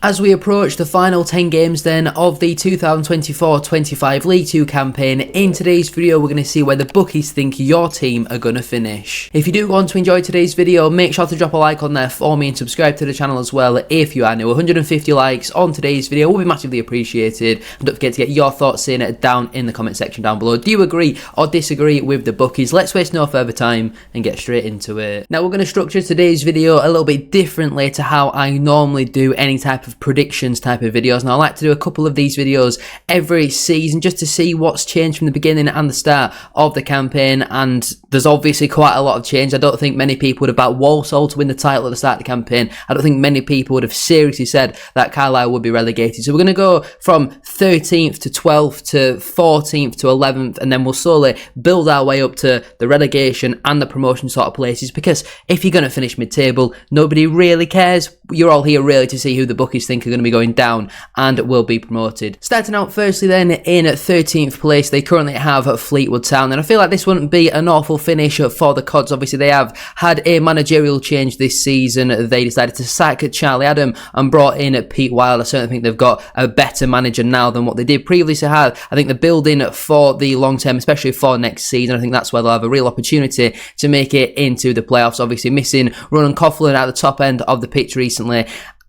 As we approach the final 10 games then of the 2024-25 League 2 campaign, in today's video we're going to see where the bookies think your team are going to finish. If you do want to enjoy today's video, make sure to drop a like on there for me and subscribe to the channel as well if you are new. 150 likes on today's video will be massively appreciated, and don't forget to get your thoughts in down in the comment section down below. Do you agree or disagree with the bookies? Let's waste no further time and get straight into it. Now we're going to structure today's video a little bit differently to how I normally do any type of predictions type of videos. Now I like to do a couple of these videos every season just to see what's changed from the beginning and the start of the campaign, and there's obviously quite a lot of change. I don't think many people would have backed Walsall to win the title at the start of the campaign. I don't think many people would have seriously said that Carlisle would be relegated. So we're going to go from 13th to 12th to 14th to 11th, and then we'll slowly build our way up to the relegation and the promotion sort of places, because if you're going to finish mid-table, nobody really cares. You're all here really to see who the bookies think are going to be going down and will be promoted. Starting out firstly then in 13th place, they currently have Fleetwood Town, and I feel like this wouldn't be an awful finish for the Cods. Obviously they have had a managerial change this season. They decided to sack Charlie Adam and brought in Pete Wild. I certainly think they've got a better manager now than what they did previously have. I think they're building for the long term, especially for next season. I think that's where they'll have a real opportunity to make it into the playoffs. Obviously missing Ronan Coughlin at the top end of the pitch recently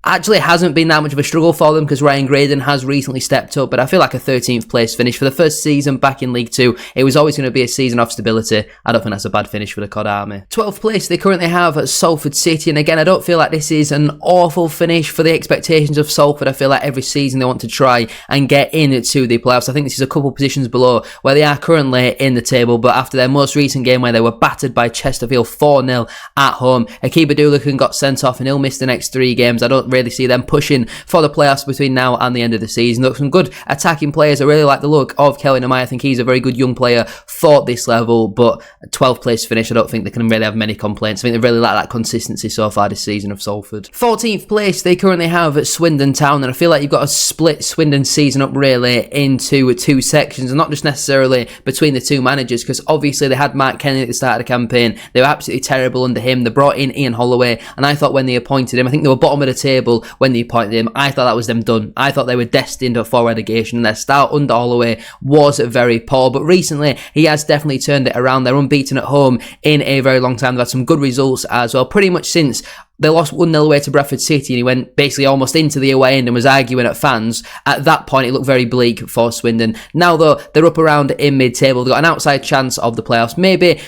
actually hasn't been that much of a struggle for them, because Ryan Graydon has recently stepped up, but I feel like a 13th place finish for the first season back in League 2, it was always going to be a season of stability. I don't think that's a bad finish for the Cod Army. 12th place they currently have at Salford City, and again I don't feel like this is an awful finish for the expectations of Salford. I feel like every season they want to try and get into the playoffs. I think this is a couple positions below where they are currently in the table, but after their most recent game where they were battered by Chesterfield 4-0 at home, Akiba Doulakan got sent off and he'll miss the next 3 games. I don't really see them pushing for the playoffs between now and the end of the season. Look, some good attacking players. I really like the look of Kelly Namai. I think he's a very good young player for this level, but a 12th place finish, I don't think they can really have many complaints. I think they really like that consistency so far this season of Salford. 14th place they currently have at Swindon Town, and I feel like you've got to split Swindon season up really into 2 sections, and not just necessarily between the 2 managers, because obviously they had Mark Kennedy at the start of the campaign. They were absolutely terrible under him. They brought in Ian Holloway, and I thought when they appointed him, I think they were bottom of the table when they appointed him. I thought that was them done. I thought they were destined for relegation, and their start under Holloway was very poor, but recently he has definitely turned it around. They're unbeaten at home in a very long time. They've had some good results as well, pretty much since they lost 1-0 away to Bradford City, and he went basically almost into the away end and was arguing at fans. At that point, it looked very bleak for Swindon. Now, though, they're up around in mid-table. They've got an outside chance of the playoffs. Maybe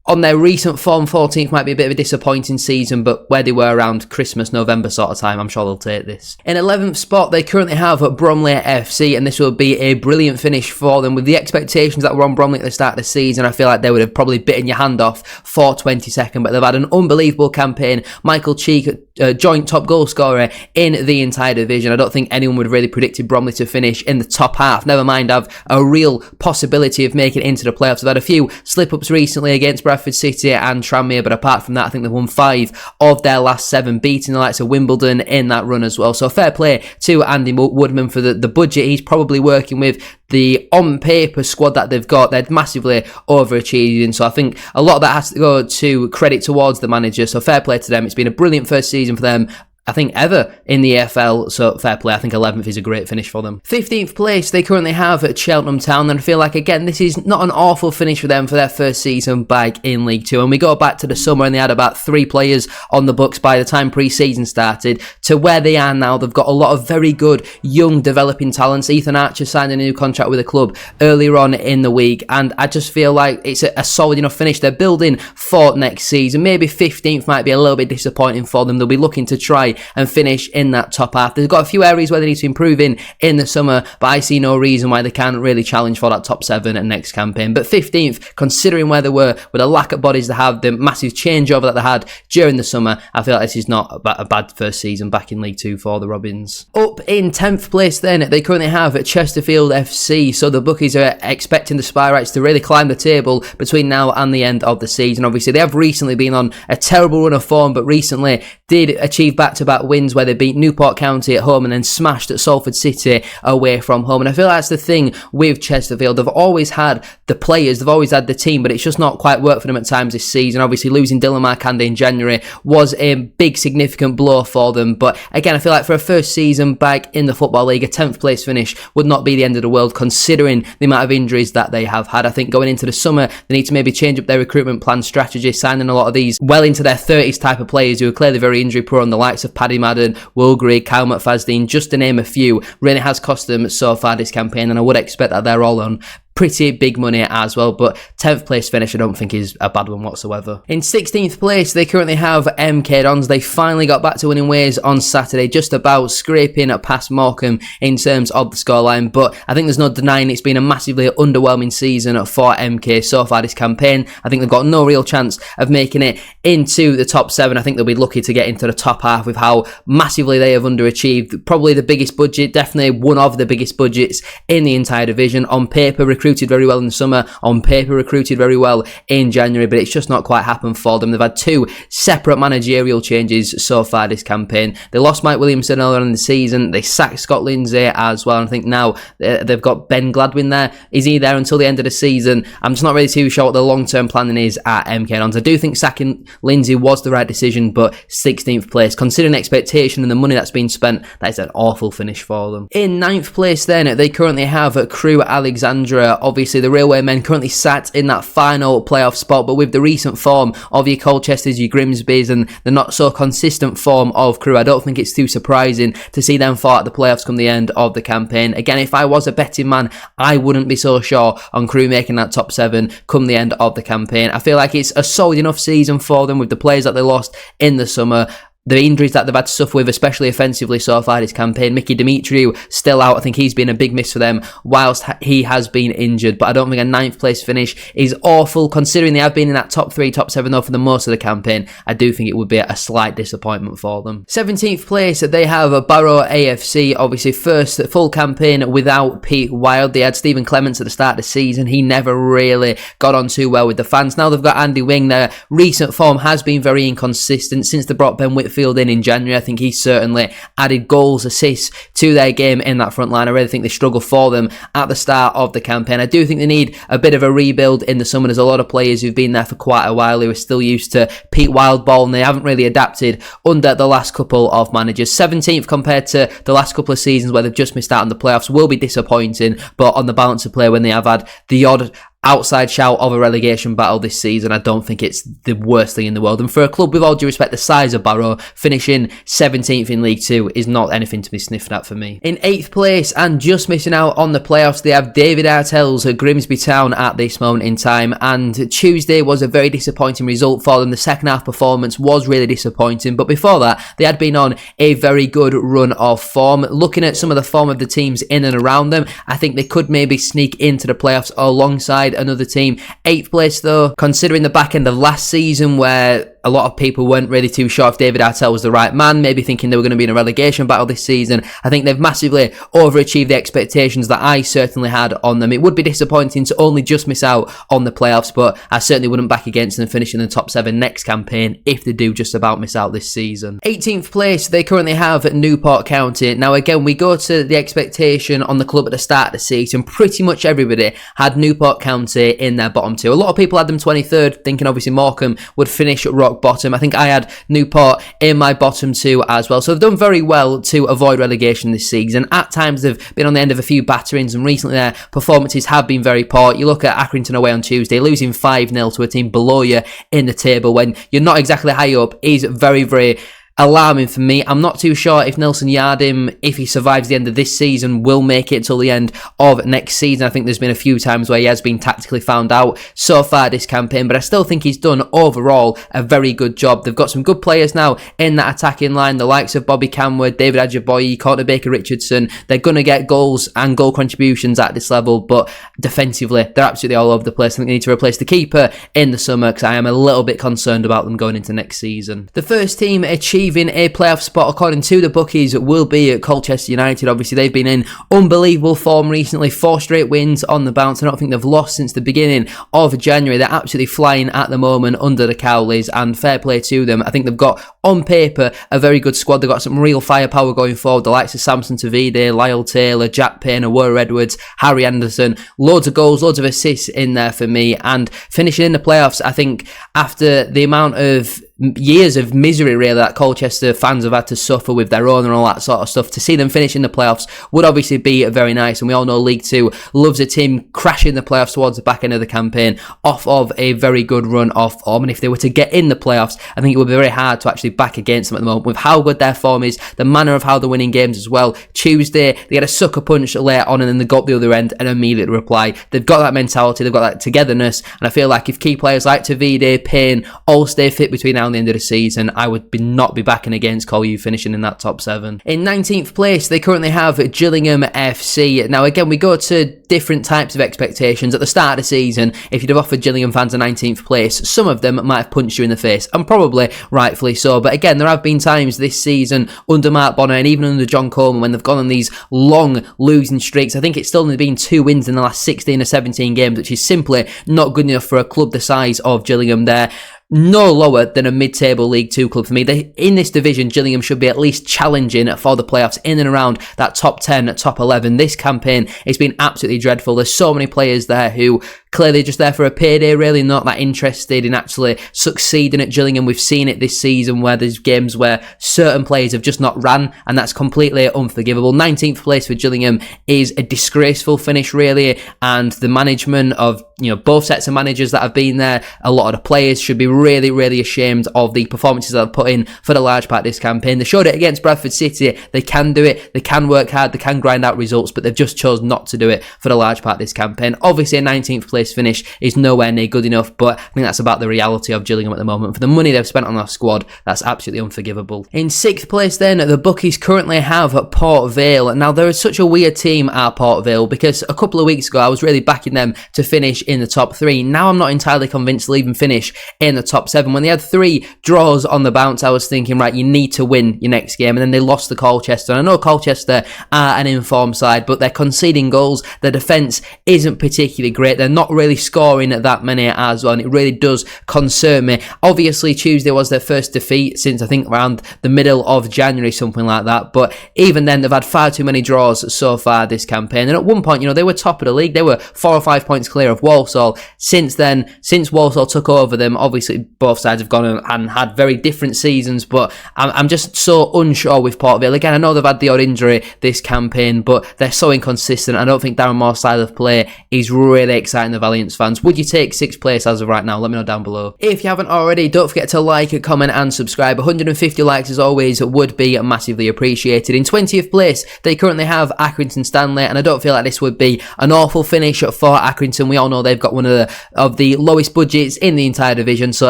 on their recent form, 14th might be a bit of a disappointing season, but where they were around Christmas, November sort of time, I'm sure they'll take this. In 11th spot, they currently have Bromley FC, and this will be a brilliant finish for them. With the expectations that were on Bromley at the start of the season, I feel like they would have probably bitten your hand off for 22nd, but they've had an unbelievable campaign. Michael Cheek, joint top goal scorer in the entire division. I don't think anyone would have really predicted Bromley to finish in the top half, never mind have a real possibility of making it into the playoffs. They've had a few slip-ups recently against Bradford City and Tranmere, but apart from that, I think they've won 5 of their last 7, beating the likes of Wimbledon in that run as well. So fair play to Andy Woodman for the budget he's probably working with. The on-paper squad that they've got, they're massively overachieving, so I think a lot of that has to go to credit towards the manager, so fair play to them. It's been a brilliant first season for them, I think, ever in the EFL, so fair play. I think 11th is a great finish for them. 15th place they currently have at Cheltenham Town, and I feel like, again, this is not an awful finish for them for their first season back in League 2, and we go back to the summer and they had about 3 players on the books by the time pre-season started, to where they are now. They've got a lot of very good young developing talents. Ethan Archer signed a new contract with the club earlier on in the week, and I just feel like it's a solid enough finish. They're building for next season. Maybe 15th might be a little bit disappointing for them. They'll be looking to try and finish in that top half. They've got a few areas where they need to improve in the summer, but I see no reason why they can't really challenge for that top 7 at next campaign. But 15th, considering where they were, with the lack of bodies they have, the massive changeover that they had during the summer, I feel like this is not a bad first season back in League 2 for the Robins. Up in 10th place then, they currently have Chesterfield FC, so the bookies are expecting the Spireites to really climb the table between now and the end of the season. Obviously, they have recently been on a terrible run of form, but recently did achieve back-to-back back-to-back wins where they beat Newport County at home and then smashed at Salford City away from home. And I feel that's the thing with Chesterfield. They've always had the players, they've always had the team, but it's just not quite worked for them at times this season. Obviously, losing Dylan Markanda in January was a big, significant blow for them. But again, I feel like for a first season back in the Football League, a 10th place finish would not be the end of the world considering the amount of injuries that they have had. I think going into the summer, they need to maybe change up their recruitment plan strategy, signing a lot of these well into their 30s type of players who are clearly very injury prone, the likes of Paddy Madden, Will Grigg, Kyle McFadden, just to name a few, really has cost them so far this campaign, and I would expect that they're all on pretty big money as well, but 10th place finish I don't think is a bad one whatsoever. In 16th place, they currently have MK Dons. They finally got back to winning ways on Saturday, just about scraping past Morecambe in terms of the scoreline, but I think there's no denying it's been a massively underwhelming season for MK so far this campaign. I think they've got no real chance of making it into the top 7. I think they'll be lucky to get into the top half with how massively they have underachieved. Probably the biggest budget, definitely one of the biggest budgets in the entire division. On paper, recruited very well in the summer, on paper recruited very well in January, but it's just not quite happened for them. They've had 2 separate managerial changes so far this campaign. They lost Mike Williamson earlier in the season, they sacked Scott Lindsay as well, and I think now they've got Ben Gladwin there. Is he there until the end of the season? I'm just not really too sure what the long-term planning is at MK Dons. I do think sacking Lindsay was the right decision, but 16th place, considering expectation and the money that's been spent, that is an awful finish for them. In 9th place then, they currently have Crewe Alexandra. Obviously, the Railway men currently sat in that final playoff spot, but with the recent form of your Colchesters, your Grimsbys, and the not so consistent form of Crewe, I don't think it's too surprising to see them fall at the playoffs come the end of the campaign. Again, if I was a betting man, I wouldn't be so sure on Crewe making that top 7 come the end of the campaign. I feel like it's a solid enough season for them with the players that they lost in the summer, the injuries that they've had to suffer with, especially offensively so far this campaign. Mickey Demetriou still out. I think he's been a big miss for them whilst he has been injured. But I don't think a 9th place finish is awful, considering they have been in that top 3, top 7 though for the most of the campaign. I do think it would be a slight disappointment for them. 17th place, they have Barrow AFC. Obviously, first full campaign without Pete Wild. They had Stephen Clements at the start of the season. He never really got on too well with the fans. Now they've got Andy Wing. Their recent form has been very inconsistent since they brought Ben Whitfield in January. I think he certainly added goals, assists to their game in that front line. I really think they struggled for them at the start of the campaign. I do think they need a bit of a rebuild in the summer. There's a lot of players who've been there for quite a while who are still used to Pete Wild ball, and they haven't really adapted under the last couple of managers. 17th compared to the last couple of seasons where they've just missed out on the playoffs will be disappointing, but on the balance of play, when they have had the odd outside shout of a relegation battle this season, I don't think it's the worst thing in the world. And for a club, with all due respect, the size of Barrow, finishing 17th in League 2 is not anything to be sniffed at for me. In 8th place, and just missing out on the playoffs, they have David Artell's Grimsby Town at this moment in time. And Tuesday was a very disappointing result for them. The second half performance was really disappointing. But before that, they had been on a very good run of form. Looking at some of the form of the teams in and around them, I think they could maybe sneak into the playoffs alongside another team. 8th place though, considering the back end of last season where a lot of people weren't really too sure if David Artell was the right man, maybe thinking they were going to be in a relegation battle this season. I think they've massively overachieved the expectations that I certainly had on them. It would be disappointing to only just miss out on the playoffs, but I certainly wouldn't back against them finishing in the top 7 next campaign if they do just about miss out this season. 18th place, they currently have Newport County. Now again, we go to the expectation on the club at the start of the season. Pretty much everybody had Newport County in their bottom 2. A lot of people had them 23rd, thinking obviously Morecambe would finish at rock bottom. I think I had Newport in my bottom 2 as well. So they've done very well to avoid relegation this season. At times they've been on the end of a few batterings, and recently their performances have been very poor. You look at Accrington away on Tuesday, losing 5-0 to a team below you in the table when you're not exactly high up is very, very alarming for me. I'm not too sure if Nelson Yardim, if he survives the end of this season, will make it till the end of next season. I think there's been a few times where he has been tactically found out so far this campaign, but I still think he's done overall a very good job. They've got some good players now in that attacking line, the likes of Bobby Camwood, David Ajiboye, Courtney Baker-Richardson. They're going to get goals and goal contributions at this level, but defensively, they're absolutely all over the place. I think they need to replace the keeper in the summer because I am a little bit concerned about them going into next season. The first team achieved achieving a playoff spot according to the bookies will be at Colchester United. Obviously, they've been in unbelievable form recently, 4 straight wins on the bounce. I don't think they've lost since the beginning of January. They're absolutely flying at the moment under the Cowleys, and fair play to them. I think they've got, on paper, a very good squad. They've got some real firepower going forward. The likes of Samson Tavide, Lyle Taylor, Jack Payne, Awer Edwards, Harry Anderson. Loads of goals, loads of assists in there for me. And finishing in the playoffs, I think, after the amount of years of misery really that Colchester fans have had to suffer with their own and all that sort of stuff, to see them finish in the playoffs would obviously be very nice. And we all know League Two loves a team crashing the playoffs towards the back end of the campaign off of a very good run of form. And if they were to get in the playoffs, I think it would be very hard to actually back against them at the moment with how good their form is, the manner of how they're winning games as well. Tuesday they had a sucker punch late on and then they got the other end and immediately reply. They've got that mentality, they've got that togetherness, and I feel like if key players like Tavide, Payne all stay fit between now and the end of the season, I would not be backing against Colu finishing in that top 7. In 19th place, they currently have Gillingham FC. Now again, we go to different types of expectations. At the start of the season, if you'd have offered Gillingham fans a 19th place, some of them might have punched you in the face, and probably rightfully so. But again, there have been times this season under Mark Bonner and even under John Coleman when they've gone on these long losing streaks. I think it's still only been 2 wins in the last 16 or 17 games, which is simply not good enough for a club the size of Gillingham. There no lower than a mid-table League 2 club for me. In this division, Gillingham should be at least challenging for the playoffs in and around that top 10, top 11. This campaign has been absolutely dreadful. There's so many players there who clearly just there for a payday, really not that interested in actually succeeding at Gillingham. We've seen it this season where there's games where certain players have just not ran, and that's completely unforgivable. 19th place for Gillingham is a disgraceful finish, really, and the management of both sets of managers that have been there, a lot of the players should be really, really ashamed of the performances that they've put in for the large part of this campaign. They showed it against Bradford City. They can do it. They can work hard. They can grind out results, but they've just chose not to do it for the large part of this campaign. Obviously, a 19th place finish is nowhere near good enough, but I think that's about the reality of Gillingham at the moment. For the money they've spent on their squad, that's absolutely unforgivable. In 6th place then, the bookies currently have Port Vale. Now, there is such a weird team at Port Vale because a couple of weeks ago I was really backing them to finish in the top 3. Now I'm not entirely convinced they'll even finish in the top 7. When they had 3 draws on the bounce, I was thinking, right, you need to win your next game, and then they lost to Colchester. And I know Colchester are an informed side, but they're conceding goals. Their defence isn't particularly great. They're not really scoring that many as well, and it really does concern me. Obviously, Tuesday was their first defeat since I think around the middle of January, something like that, but even then they've had far too many draws so far this campaign. And at one point, they were top of the league. They were 4 or 5 points clear of Walsall. Since then, since Walsall took over them, obviously both sides have gone and had very different seasons, but I'm just so unsure with Port Vale. Again, I know they've had the odd injury this campaign, but they're so inconsistent. I don't think Darren Moore's style of play is really exciting the Valiants fans. Would you take 6th place as of right now? Let me know down below. If you haven't already, don't forget to like, comment and subscribe. 150 likes as always would be massively appreciated. In 20th place, they currently have Accrington Stanley, and I don't feel like this would be an awful finish for Accrington. We all know they've got one of the lowest budgets in the entire division, so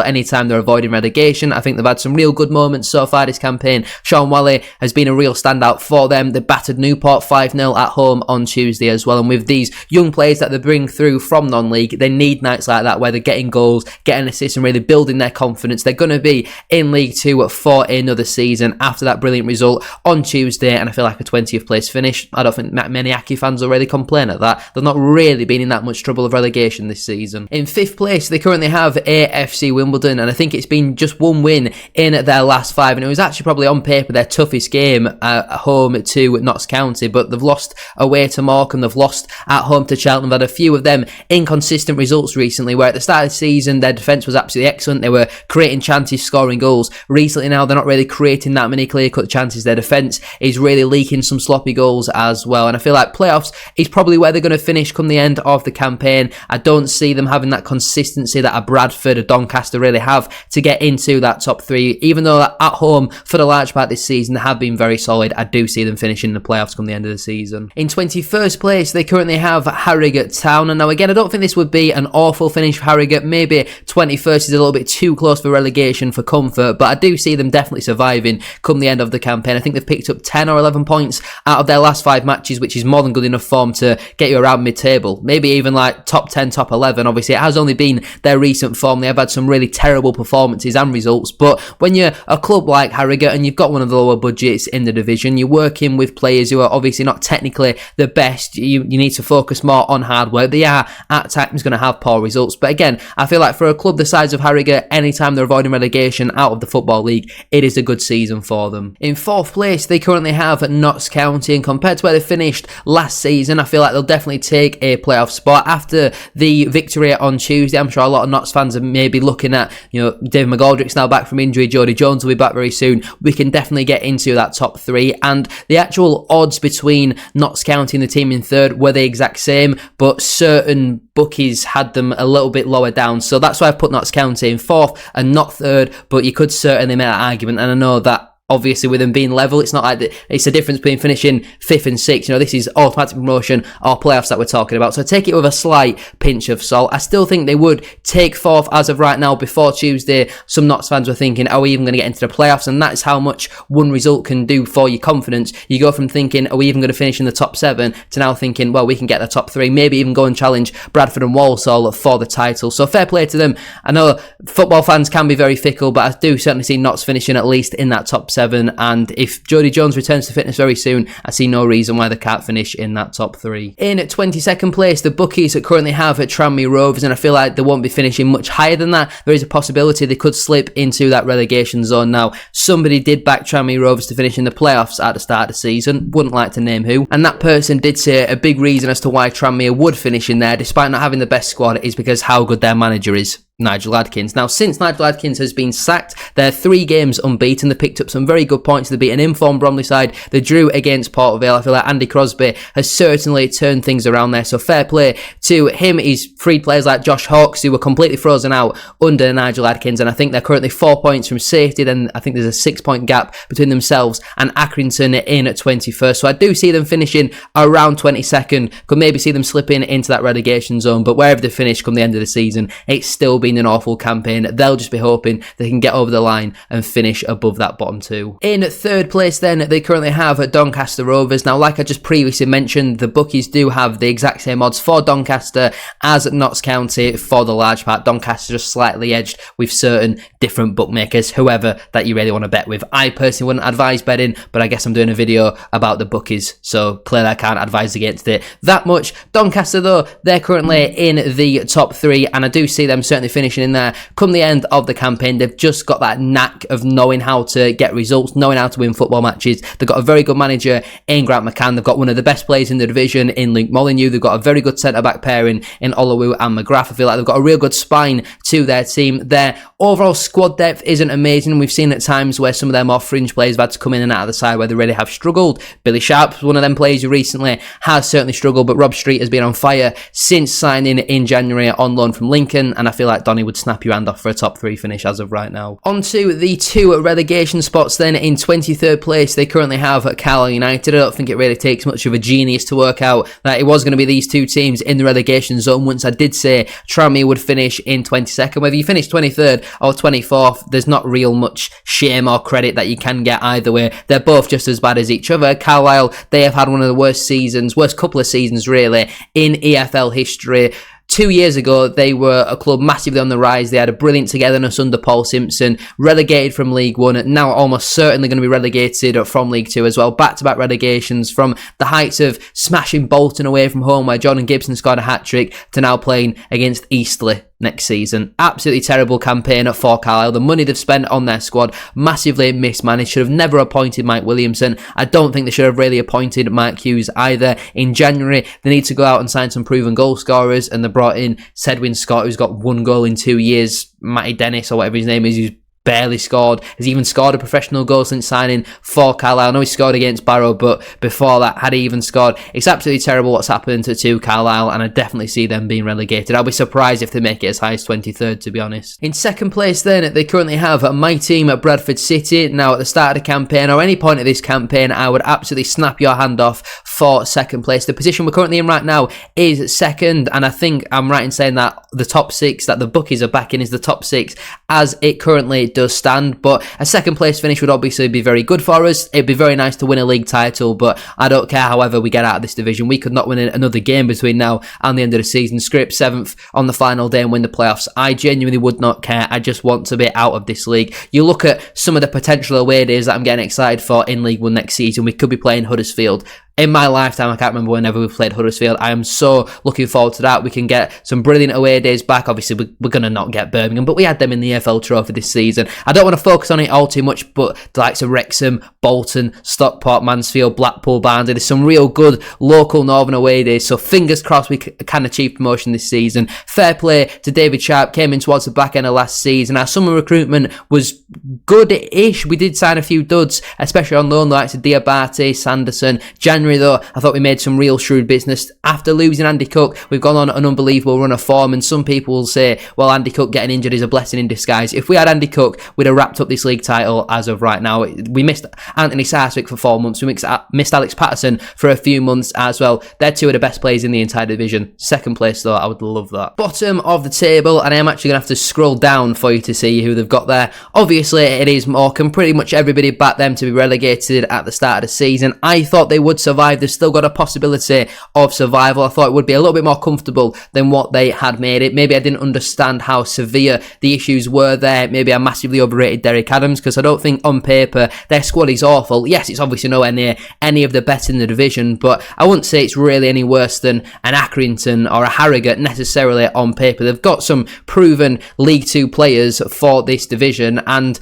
anytime they're avoiding relegation, I think they've had some real good moments so far this campaign. Sean Whalley has been a real standout for them. They battered Newport 5-0 at home on Tuesday as well, and with these young players that they bring through from non-league, they need nights like that where they're getting goals, getting assists and really building their confidence. They're going to be in League 2 for another season after that brilliant result on Tuesday, and I feel like a 20th place finish. I don't think many Aki fans will really complain at that. They've not really been in that much trouble of relegation this season. In 5th place, they currently have AFC Wimbledon, and I think it's been just 1 win in their last 5, and it was actually probably on paper their toughest game at home to Notts County, but they've lost away to Morecambe, they've lost at home to Cheltenham. They've had a few of them inconsistent results recently, where at the start of the season their defence was absolutely excellent. They were creating chances, scoring goals. Recently now they're not really creating that many clear-cut chances. Their defence is really leaking some sloppy goals as well, and I feel like playoffs is probably where they're going to finish come the end of the campaign. I don't see them having that consistency that a Bradford or Doncaster really have to get into that top 3, even though at home for the large part this season they have been very solid. I do see them finishing the playoffs come the end of the season. In 21st place, they currently have Harrogate Town, and now again I don't think think this would be an awful finish for Harrogate. Maybe 21st is a little bit too close for relegation for comfort, but I do see them definitely surviving come the end of the campaign. I think they've picked up 10 or 11 points out of their last 5 matches, which is more than good enough form to get you around mid-table. Maybe even like top 10, top 11. Obviously, it has only been their recent form. They have had some really terrible performances and results, but when you're a club like Harrogate and you've got one of the lower budgets in the division, you're working with players who are obviously not technically the best. You need to focus more on hard work. They are at times going to have poor results, but again, I feel like for a club the size of Harrogate, anytime they're avoiding relegation out of the Football League, it is a good season for them. In 4th place, they currently have Notts County, and compared to where they finished last season, I feel like they'll definitely take a playoff spot. After the victory on Tuesday, I'm sure a lot of Notts fans are maybe looking at, David McGoldrick's now back from injury, Jody Jones will be back very soon. We can definitely get into that top 3, and the actual odds between Notts County and the team in 3rd were the exact same, but certain bookies had them a little bit lower down, so that's why I've put Notts County in 4th and not 3rd, but you could certainly make that argument, and I know that obviously with them being level, it's not like it's a difference between finishing 5th and 6th. This is automatic promotion or playoffs that we're talking about, so take it with a slight pinch of salt. I still think they would take 4th as of right now. Before Tuesday, some Notts fans were thinking, are we even going to get into the playoffs? And that's how much one result can do for your confidence. You go from thinking, are we even going to finish in the top 7, to now thinking, well, we can get the top 3, maybe even go and challenge Bradford and Walsall for the title. So fair play to them. I know football fans can be very fickle, but I do certainly see Notts finishing at least in that top 7, and if Jody Jones returns to fitness very soon, I see no reason why they can't finish in that top 3. In 22nd place, the bookies that currently have at Tranmere Rovers, and I feel like they won't be finishing much higher than that. There is a possibility they could slip into that relegation zone. Now, somebody did back Tranmere Rovers to finish in the playoffs at the start of the season, wouldn't like to name who, and that person did say a big reason as to why Tranmere would finish in there, despite not having the best squad, is because how good their manager is, Nigel Adkins. Now, since Nigel Adkins has been sacked, they're 3 games unbeaten. They picked up some very good points. They beat an informed Bromley side. They drew against Port Vale. I feel like Andy Crosby has certainly turned things around there, so fair play to him. He's freed players like Josh Hawkes, who were completely frozen out under Nigel Adkins, and I think they're currently 4 points from safety. Then I think there's a 6-point gap between themselves and Accrington in at 21st, so I do see them finishing around 22nd. Could maybe see them slipping into that relegation zone, but wherever they finish come the end of the season, it's still been an awful campaign. They'll just be hoping they can get over the line and finish above that bottom 2. In 3rd place then, they currently have Doncaster Rovers. Now, like I just previously mentioned, the bookies do have the exact same odds for Doncaster as Notts County for the large part. Doncaster just slightly edged with certain different bookmakers, whoever that you really want to bet with. I personally wouldn't advise betting, but I guess I'm doing a video about the bookies, so clearly I can't advise against it that much. Doncaster though, they're currently in the top 3, and I do see them certainly finishing in there come the end of the campaign. They've just got that knack of knowing how to get results, knowing how to win football matches. They've got a very good manager in Grant McCann. They've got one of the best players in the division in Luke Molyneux. They've got a very good centre-back pairing in Olawu and McGrath. I feel like they've got a real good spine to their team. Their overall squad depth isn't amazing. We've seen at times where some of their more fringe players have had to come in and out of the side where they really have struggled. Billy Sharp's one of them players who recently has certainly struggled, but Rob Street has been on fire since signing in January on loan from Lincoln, and I feel like Donny would snap your hand off for a top 3 finish as of right now. On to the 2 relegation spots then. In 23rd place, they currently have Carlisle United. I don't think it really takes much of a genius to work out that it was going to be these 2 teams in the relegation zone. Once I did say Tranmere would finish in 22nd. Whether you finish 23rd or 24th, there's not real much shame or credit that you can get either way. They're both just as bad as each other. Carlisle, they have had one of the worst couple of seasons really in EFL history. 2 years ago, they were a club massively on the rise. They had a brilliant togetherness under Paul Simpson, relegated from League One, now almost certainly going to be relegated from League Two as well. Back-to-back relegations, from the heights of smashing Bolton away from home where Jordan Gibson scored a hat-trick to now playing against Eastleigh next season. Absolutely terrible campaign for Carlisle. The money they've spent on their squad, massively mismanaged. Should have never appointed Mike Williamson. I don't think they should have really appointed Mike Hughes either. In January, they need to go out and sign some proven goal scorers, and they brought in Sedwin Scott, who's got 1 goal in 2 years. Matty Dennis, or whatever his name is, who's barely scored, has even scored a professional goal since signing for Carlisle. I know he scored against Barrow, but before that, had he even scored? It's absolutely terrible what's happened to Carlisle, and I definitely see them being relegated. I'll be surprised if they make it as high as 23rd, to be honest. In second place then, they currently have my team at Bradford City. Now, at the start of the campaign, or any point of this campaign, I would absolutely snap your hand off for second place. The position we're currently in right now is second, and I think I'm right in saying that the top 6 that the bookies are backing is the top 6 as it currently does stand. But a second place finish would obviously be very good for us. It'd be very nice to win a league title, but I don't care however we get out of this division. We could not win another game between now and the end of the season. Scrape 7th on the final day and win the playoffs. I genuinely would not care. I just want to be out of this league. You look at some of the potential away days that I'm getting excited for in League One next season. We could be playing Huddersfield. In my lifetime, I can't remember whenever we've played Huddersfield. I am so looking forward to that. We can get some brilliant away days back. Obviously, we're going to not get Birmingham, but we had them in the EFL Trophy this season. I don't want to focus on it all too much, but the likes of Wrexham, Bolton, Stockport, Mansfield, Blackpool, Barnsley, there's some real good local northern away days. So fingers crossed we can achieve promotion this season. Fair play to David Sharp. Came in towards the back end of last season. Our summer recruitment was good-ish. We did sign a few duds, especially on loan, the likes of Diabate, Sanderson. January, though, I thought we made some real shrewd business. After losing Andy Cook, we've gone on an unbelievable run of form, and some people will say, well, Andy Cook getting injured is a blessing in disguise. If we had Andy Cook, we'd have wrapped up this league title as of right now. We missed Anthony Sarswick for 4 months. We missed Alex Patterson for a few months as well. They're 2 of the best players in the entire division. Second place, though, I would love that. Bottom of the table, and I am actually going to have to scroll down for you to see who they've got there. Obviously, it is Morecambe. Pretty much everybody backed them to be relegated at the start of the season. I thought they would survive. They've still got a possibility of survival. I thought it would be a little bit more comfortable than what they had made it. Maybe I didn't understand how severe the issues were there. Maybe I massively overrated Derek Adams, because I don't think on paper their squad is awful. Yes, it's obviously nowhere near any of the best in the division, but I wouldn't say it's really any worse than an Accrington or a Harrogate necessarily on paper. They've got some proven League Two players for this division, and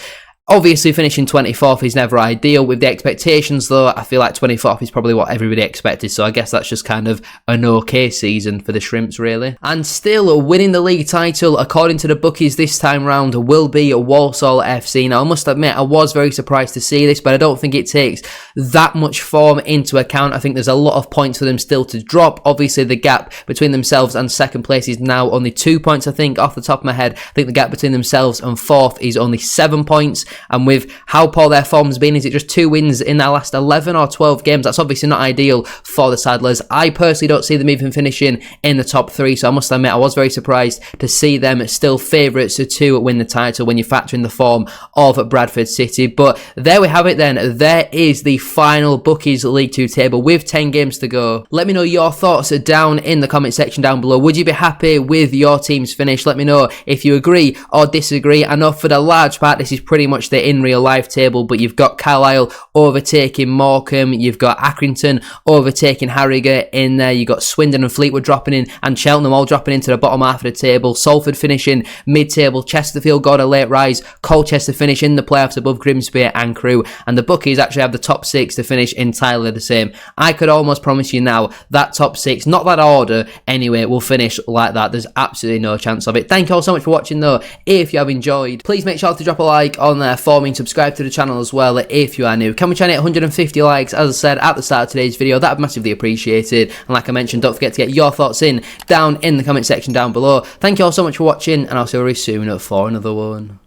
obviously finishing 24th is never ideal. With the expectations, though, I feel like 24th is probably what everybody expected, so I guess that's just kind of an okay season for the Shrimps, really. And still winning the league title, according to the bookies this time round, will be Walsall FC. Now, I must admit, I was very surprised to see this, but I don't think it takes that much form into account. I think there's a lot of points for them still to drop. Obviously, the gap between themselves and second place is now only 2 points, I think, off the top of my head. I think the gap between themselves and fourth is only 7 points. And with how poor their form's been, is it just 2 wins in their last 11 or 12 games? That's obviously not ideal for the Saddlers. I personally don't see them even finishing in the top 3, so I must admit I was very surprised to see them still favourites to win the title when you factor in the form of Bradford City. But there we have it then. There is the final Bookies League 2 table with 10 games to go. Let me know your thoughts down in the comment section down below. Would you be happy with your team's finish? Let me know if you agree or disagree. I know for the large part this is pretty much the in real life table, but you've got Carlisle overtaking Morecambe, you've got Accrington overtaking Harrogate in there, you've got Swindon and Fleetwood dropping in, and Cheltenham all dropping into the bottom half of the table, Salford finishing mid-table, Chesterfield got a late rise, Colchester finish in the playoffs above Grimsby and Crewe, and the bookies actually have the top 6 to finish entirely the same. I could almost promise you now that top 6, not that order anyway, will finish like that. There's absolutely no chance of it. Thank you all so much for watching though. If you have enjoyed, please make sure to drop a like on there for me and subscribe to the channel as well if you are new. Can we try and hit 150 likes, as I said at the start of today's video? That would be massively appreciated. And like I mentioned, don't forget to get your thoughts in down in the comment section down below. Thank you all so much for watching, and I'll see you very soon for another one.